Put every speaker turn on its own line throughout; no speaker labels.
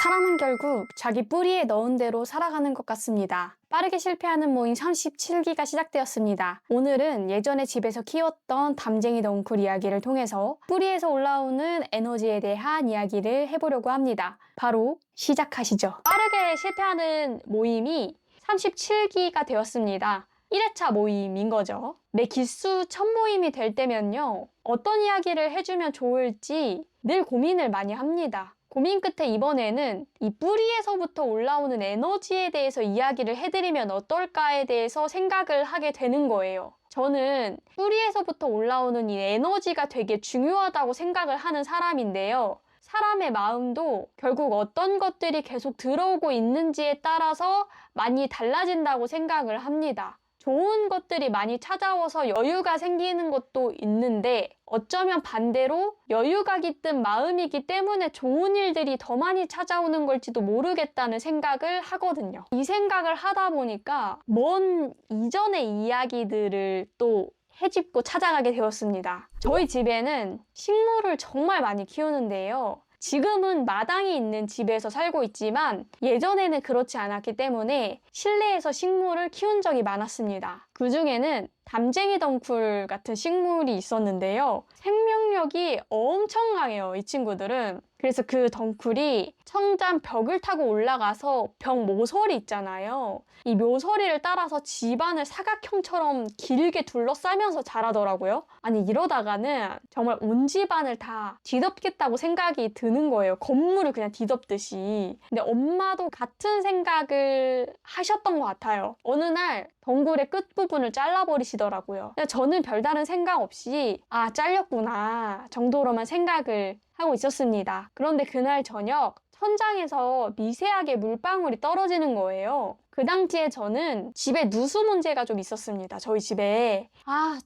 사람은 결국 자기 뿌리에 넣은 대로 살아가는 것 같습니다. 빠르게 실패하는 모임 37기가 시작되었습니다. 오늘은 예전에 집에서 키웠던 담쟁이 덩쿨 이야기를 통해서 뿌리에서 올라오는 에너지에 대한 이야기를 해보려고 합니다. 바로 시작하시죠. 빠르게 실패하는 모임이 37기가 되었습니다. 1회차 모임인 거죠. 내 기수 첫 모임이 될 때면요, 어떤 이야기를 해주면 좋을지 늘 고민을 많이 합니다. 고민 끝에 이번에는 이 뿌리에서부터 올라오는 에너지에 대해서 이야기를 해드리면 어떨까에 대해서 생각을 하게 되는 거예요. 저는 뿌리에서부터 올라오는 이 에너지가 되게 중요하다고 생각을 하는 사람인데요. 사람의 마음도 결국 어떤 것들이 계속 들어오고 있는지에 따라서 많이 달라진다고 생각을 합니다. 좋은 것들이 많이 찾아와서 여유가 생기는 것도 있는데 어쩌면 반대로 여유가 깃든 마음이기 때문에 좋은 일들이 더 많이 찾아오는 걸지도 모르겠다는 생각을 하거든요. 이 생각을 하다 보니까 먼 이전의 이야기들을 또 헤집고 찾아가게 되었습니다. 저희 집에는 식물을 정말 많이 키우는데요. 지금은 마당이 있는 집에서 살고 있지만 예전에는 그렇지 않았기 때문에 실내에서 식물을 키운 적이 많았습니다. 그 중에는 담쟁이 덩쿨 같은 식물이 있었는데요. 생명력이 엄청 강해요, 이 친구들은. 그래서 그 덩쿨이 청담 벽을 타고 올라가서 벽 모서리 있잖아요. 이 모서리를 따라서 집안을 사각형처럼 길게 둘러싸면서 자라더라고요. 아니, 이러다가는 정말 온 집안을 다 뒤덮겠다고 생각이 드는 거예요. 건물을 그냥 뒤덮듯이. 근데 엄마도 같은 생각을 하셨던 것 같아요. 어느 날 덩굴의 끝부분을 잘라버리시더라고요. 저는 별다른 생각 없이 잘렸구나 정도로만 생각을 하고 있었습니다. 그런데 그날 저녁 천장에서 미세하게 물방울이 떨어지는 거예요. 그 당시에 저는 집에 누수 문제가 좀 있었습니다. 저희 집에.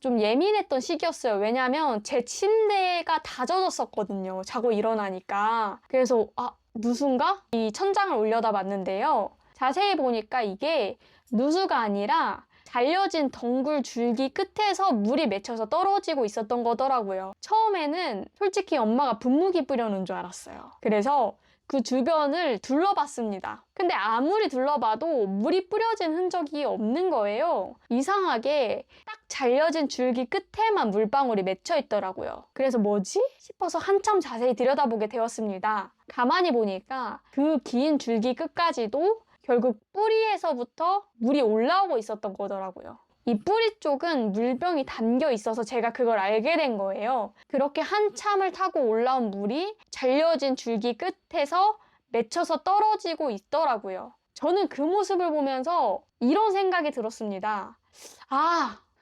좀 예민했던 시기였어요. 왜냐면 제 침대가 다 젖었었거든요. 자고 일어나니까. 그래서 누수인가? 이 천장을 올려다 봤는데요. 자세히 보니까 이게 누수가 아니라 잘려진 덩굴 줄기 끝에서 물이 맺혀서 떨어지고 있었던 거더라고요. 처음에는 솔직히 엄마가 분무기 뿌려놓은 줄 알았어요. 그래서 그 주변을 둘러봤습니다. 근데 아무리 둘러봐도 물이 뿌려진 흔적이 없는 거예요. 이상하게 딱 잘려진 줄기 끝에만 물방울이 맺혀 있더라고요. 그래서 뭐지? 싶어서 한참 자세히 들여다보게 되었습니다. 가만히 보니까 그 긴 줄기 끝까지도 결국 뿌리에서부터 물이 올라오고 있었던 거더라고요. 이 뿌리 쪽은 물병이 담겨 있어서 제가 그걸 알게 된 거예요. 그렇게 한참을 타고 올라온 물이 잘려진 줄기 끝에서 맺혀서 떨어지고 있더라고요. 저는 그 모습을 보면서 이런 생각이 들었습니다.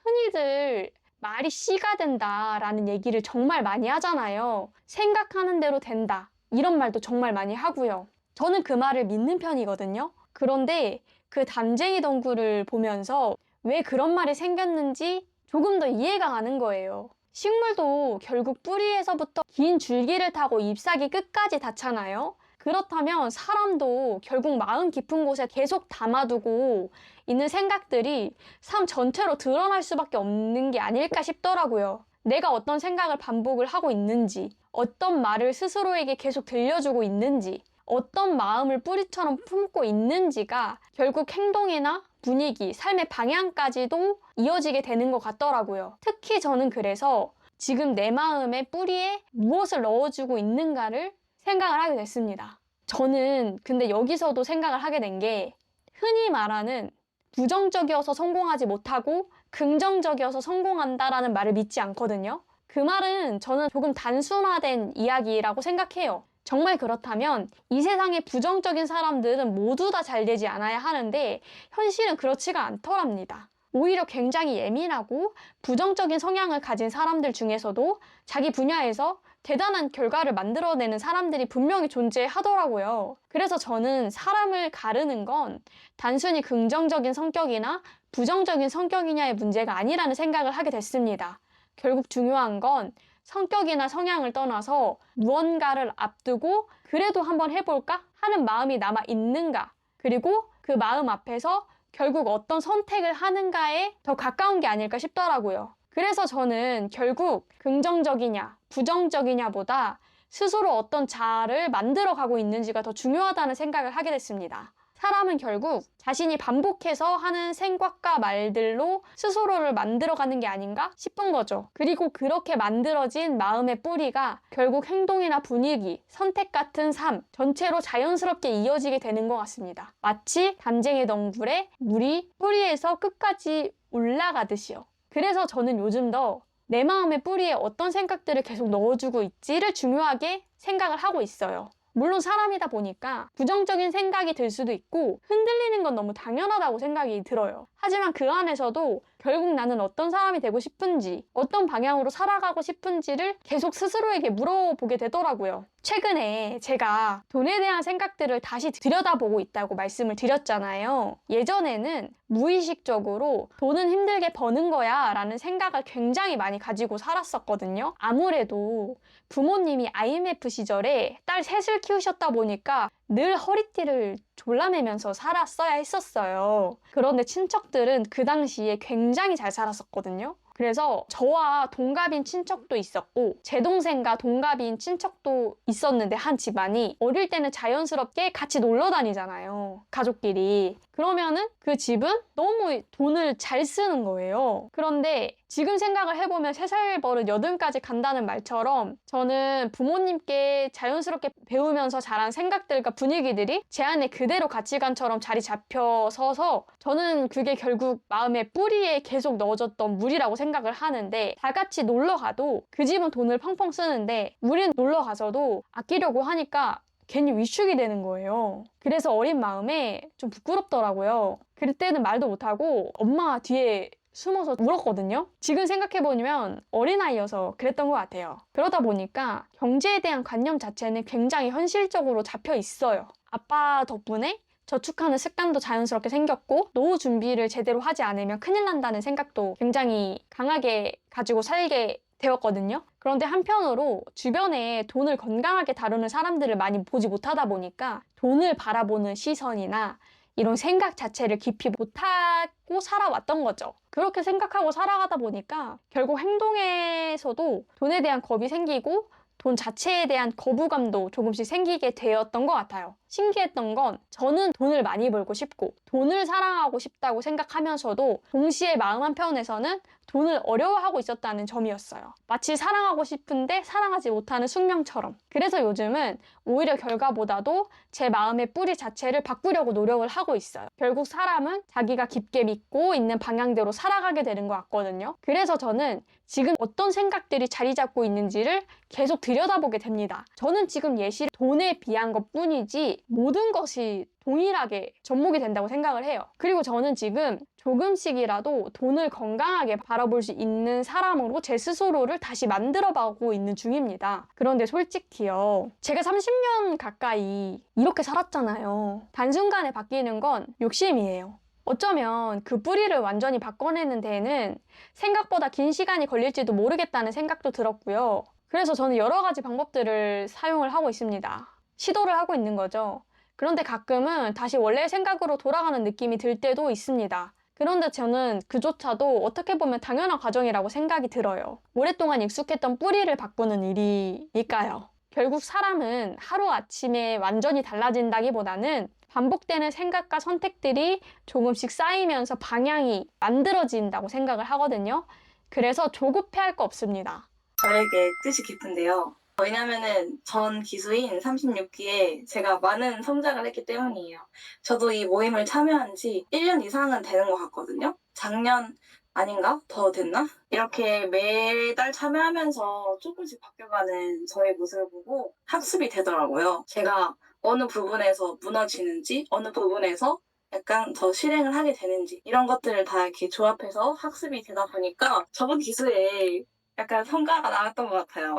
흔히들 말이 씨가 된다라는 얘기를 정말 많이 하잖아요. 생각하는 대로 된다. 이런 말도 정말 많이 하고요. 저는 그 말을 믿는 편이거든요. 그런데 그 담쟁이 덩굴을 보면서 왜 그런 말이 생겼는지 조금 더 이해가 가는 거예요. 식물도 결국 뿌리에서부터 긴 줄기를 타고 잎사귀 끝까지 닿잖아요. 그렇다면 사람도 결국 마음 깊은 곳에 계속 담아두고 있는 생각들이 삶 전체로 드러날 수밖에 없는 게 아닐까 싶더라고요. 내가 어떤 생각을 반복을 하고 있는지, 어떤 말을 스스로에게 계속 들려주고 있는지, 어떤 마음을 뿌리처럼 품고 있는지가 결국 행동이나 분위기, 삶의 방향까지도 이어지게 되는 것 같더라고요. 특히 저는 그래서 지금 내 마음의 뿌리에 무엇을 넣어주고 있는가를 생각을 하게 됐습니다. 저는 근데 여기서도 생각을 하게 된 게 흔히 말하는 부정적이어서 성공하지 못하고 긍정적이어서 성공한다라는 말을 믿지 않거든요. 그 말은 저는 조금 단순화된 이야기라고 생각해요. 정말 그렇다면 이 세상의 부정적인 사람들은 모두 다 잘 되지 않아야 하는데 현실은 그렇지가 않더랍니다. 오히려 굉장히 예민하고 부정적인 성향을 가진 사람들 중에서도 자기 분야에서 대단한 결과를 만들어내는 사람들이 분명히 존재하더라고요. 그래서 저는 사람을 가르는 건 단순히 긍정적인 성격이나 부정적인 성격이냐의 문제가 아니라는 생각을 하게 됐습니다. 결국 중요한 건 성격이나 성향을 떠나서 무언가를 앞두고 그래도 한번 해볼까 하는 마음이 남아 있는가, 그리고 그 마음 앞에서 결국 어떤 선택을 하는가에 더 가까운 게 아닐까 싶더라고요. 그래서 저는 결국 긍정적이냐 부정적이냐보다 스스로 어떤 자아를 만들어가고 있는지가 더 중요하다는 생각을 하게 됐습니다. 사람은 결국 자신이 반복해서 하는 생각과 말들로 스스로를 만들어가는 게 아닌가 싶은 거죠. 그리고 그렇게 만들어진 마음의 뿌리가 결국 행동이나 분위기, 선택 같은 삶 전체로 자연스럽게 이어지게 되는 것 같습니다. 마치 담쟁이 덩굴에 물이 뿌리에서 끝까지 올라가듯이요. 그래서 저는 요즘 더 내 마음의 뿌리에 어떤 생각들을 계속 넣어주고 있지를 중요하게 생각을 하고 있어요. 물론 사람이다 보니까 부정적인 생각이 들 수도 있고 흔들리는 건 너무 당연하다고 생각이 들어요. 하지만 그 안에서도 결국 나는 어떤 사람이 되고 싶은지, 어떤 방향으로 살아가고 싶은지를 계속 스스로에게 물어보게 되더라고요. 최근에 제가 돈에 대한 생각들을 다시 들여다보고 있다고 말씀을 드렸잖아요. 예전에는 무의식적으로 돈은 힘들게 버는 거야 라는 생각을 굉장히 많이 가지고 살았었거든요. 아무래도 부모님이 IMF 시절에 딸 셋을 키우셨다 보니까 늘 허리띠를 졸라매면서 살았어야 했었어요. 그런데 친척들은 그 당시에 굉장히 잘 살았었거든요. 그래서 저와 동갑인 친척도 있었고 제 동생과 동갑인 친척도 있었는데 한 집안이 어릴 때는 자연스럽게 같이 놀러 다니잖아요. 가족끼리. 그러면은 그 집은 너무 돈을 잘 쓰는 거예요. 그런데 지금 생각을 해보면 3살 버릇 8까지 간다는 말처럼 저는 부모님께 자연스럽게 배우면서 자란 생각들과 분위기들이 제 안에 그대로 가치관처럼 자리 잡혀 서서 저는 그게 결국 마음의 뿌리에 계속 넣어졌던 물이라고 생각을 하는데 다 같이 놀러 가도 그 집은 돈을 펑펑 쓰는데 우린 놀러 가서도 아끼려고 하니까 괜히 위축이 되는 거예요. 그래서 어린 마음에 좀 부끄럽더라고요. 그때는 말도 못하고 엄마 뒤에 숨어서 울었거든요. 지금 생각해보면 어린아이여서 그랬던 것 같아요. 그러다 보니까 경제에 대한 관념 자체는 굉장히 현실적으로 잡혀 있어요. 아빠 덕분에 저축하는 습관도 자연스럽게 생겼고 노후 준비를 제대로 하지 않으면 큰일 난다는 생각도 굉장히 강하게 가지고 살게 되었거든요. 그런데 한편으로 주변에 돈을 건강하게 다루는 사람들을 많이 보지 못하다 보니까 돈을 바라보는 시선이나 이런 생각 자체를 깊이 못하고 살아왔던 거죠. 그렇게 생각하고 살아가다 보니까 결국 행동에서도 돈에 대한 겁이 생기고 돈 자체에 대한 거부감도 조금씩 생기게 되었던 것 같아요. 신기했던 건 저는 돈을 많이 벌고 싶고 돈을 사랑하고 싶다고 생각하면서도 동시에 마음 한편에서는 돈을 어려워하고 있었다는 점이었어요. 마치 사랑하고 싶은데 사랑하지 못하는 숙명처럼. 그래서 요즘은 오히려 결과보다도 제 마음의 뿌리 자체를 바꾸려고 노력을 하고 있어요. 결국 사람은 자기가 깊게 믿고 있는 방향대로 살아가게 되는 것 같거든요. 그래서 저는 지금 어떤 생각들이 자리 잡고 있는지를 계속 들여다보게 됩니다. 저는 지금 예시를 돈에 비한 것뿐이지 모든 것이 동일하게 접목이 된다고 생각을 해요. 그리고 저는 지금 조금씩이라도 돈을 건강하게 바라볼 수 있는 사람으로 제 스스로를 다시 만들어가고 있는 중입니다. 그런데 솔직히요. 제가 30년 가까이 이렇게 살았잖아요. 단순간에 바뀌는 건 욕심이에요. 어쩌면 그 뿌리를 완전히 바꿔내는 데에는 생각보다 긴 시간이 걸릴지도 모르겠다는 생각도 들었고요. 그래서 저는 여러 가지 방법들을 사용을 하고 있습니다. 시도를 하고 있는 거죠. 그런데 가끔은 다시 원래 생각으로 돌아가는 느낌이 들 때도 있습니다. 그런데 저는 그조차도 어떻게 보면 당연한 과정이라고 생각이 들어요. 오랫동안 익숙했던 뿌리를 바꾸는 일이니까요. 결국 사람은 하루아침에 완전히 달라진다기보다는 반복되는 생각과 선택들이 조금씩 쌓이면서 방향이 만들어진다고 생각을 하거든요. 그래서 조급해할 거 없습니다.
저에게 뜻이 깊은데요. 왜냐면은 전 기수인 36기에 제가 많은 성장을 했기 때문이에요. 저도 이 모임을 참여한 지 1년 이상은 되는 것 같거든요. 작년 아닌가? 더 됐나? 이렇게 매달 참여하면서 조금씩 바뀌어가는 저의 모습을 보고 학습이 되더라고요. 제가 어느 부분에서 무너지는지, 어느 부분에서 약간 더 실행을 하게 되는지 이런 것들을 다 이렇게 조합해서 학습이 되다 보니까 저번 기수에 약간 성과가 나왔던 것 같아요.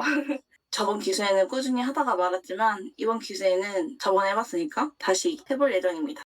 저번 기수에는 꾸준히 하다가 말았지만 이번 기수에는 저번에 해봤으니까 다시 해볼 예정입니다.